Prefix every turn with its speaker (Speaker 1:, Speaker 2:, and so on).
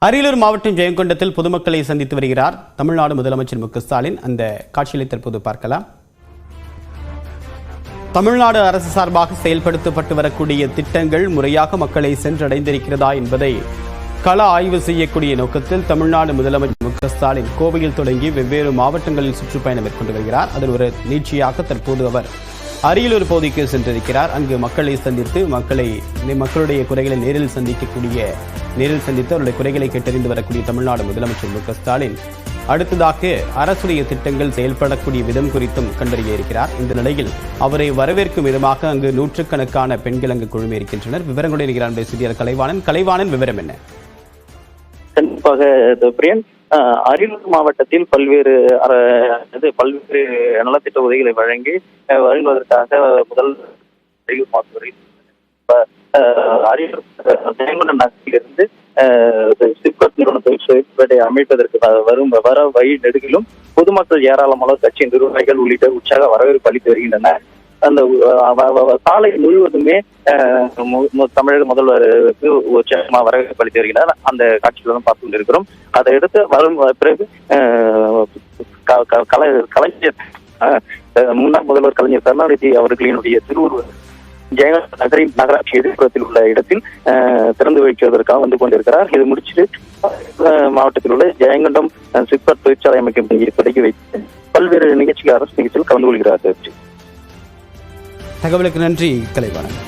Speaker 1: அரியலூர் மாவட்டம் ஜெயங்கொண்டத்தில் பொதுமக்களை சந்தித்து வருகிறார் தமிழ்நாடு முதலமைச்சர் மு.க.ஸ்டாலின். அந்த காட்சிகளை தற்போது பார்க்கலாம். தமிழ்நாடு அரசு சார்பாக செயல்படுத்தப்பட்டு வரக்கூடிய திட்டங்கள் முறையாக மக்களை சென்றடைந்திருக்கிறதா என்பதை கள ஆய்வு செய்யக்கூடிய நோக்கத்தில் தமிழ்நாடு முதலமைச்சர் மு.க.ஸ்டாலின் கோவையில் தொடங்கி வெவ்வேறு மாவட்டங்களில் சுற்றுப்பயணம் மேற்கொண்டு வருகிறார். அதில் ஒரு நீட்சியாக தற்போது அவர் அரியலூர் பகுதிக்கு சென்றிருக்கிறார். அங்கு மக்களை சந்தித்து மக்களுடைய குறைகளை நேரில் சந்தித்து அவருடைய குறைகளை கேட்டறிந்து வரக்கூடிய தமிழ்நாடு முதலமைச்சர் மு.க.ஸ்டாலின் அடுத்ததாக அரசுடைய திட்டங்கள் செயல்படக்கூடிய விதம் குறித்தும் கண்டறிய இருக்கிறார். இந்த நிலையில் அவரை வரவேற்கும் விதமாக அங்கு நூற்றுக்கணக்கான பெண்கள் அங்கு குழுமி இருக்கின்றனர். விவரங்களுடன் இருக்கிறார் செய்தியாளர் கலைவாணன். விவரம் என்ன?
Speaker 2: கண்டிப்பாக பிரியன், அரியலூர் மாவட்டத்தில் பல்வேறு நலத்திட்ட உதவிகளை வழங்கி வழங்குவதற்காக முதல் அரியலூர் ஜெயங்கொண்டம் நகரிலிருந்து சிப்காட் நிறுவனத்தை அமைப்பதற்கு வர வழி நெடுகிலும் பொதுமக்கள் ஏராளமான கட்சியின் நிர்வாகிகள் உள்ளிட்ட உற்சாக வரவேற்பு அளித்து வருகின்றனர். அந்த சாலை முழுவதுமே தமிழக முதல்வருக்கு உற்சாகமாக வரவேற்பு அளித்து வருகிறார். அந்த காட்சிகளை தான் பார்த்து கொண்டிருக்கிறோம். அதை எடுத்து வரும் பிறகு கலைஞர் முன்னாள் முதல்வர் கலைஞர் கருணாநிதி அவர்களினுடைய திருவுருவ ஜெயங்கொண்டம் நகராட்சி எதிர்ப்புறத்தில் உள்ள இடத்தில் திறந்து வைக்கிறதற்காக வந்து கொண்டிருக்கிறார். இது முடிச்சுட்டு மாவட்டத்தில் உள்ள ஜெயங்கொண்டம் சிப்காட் தொழிற்சாலை அமைக்கும் தொடங்கி வைத்து பல்வேறு அரசு நிகழ்ச்சியில் கலந்து கொள்கிறார்.
Speaker 1: தகவலுக்கு நன்றி கலைவாணன்.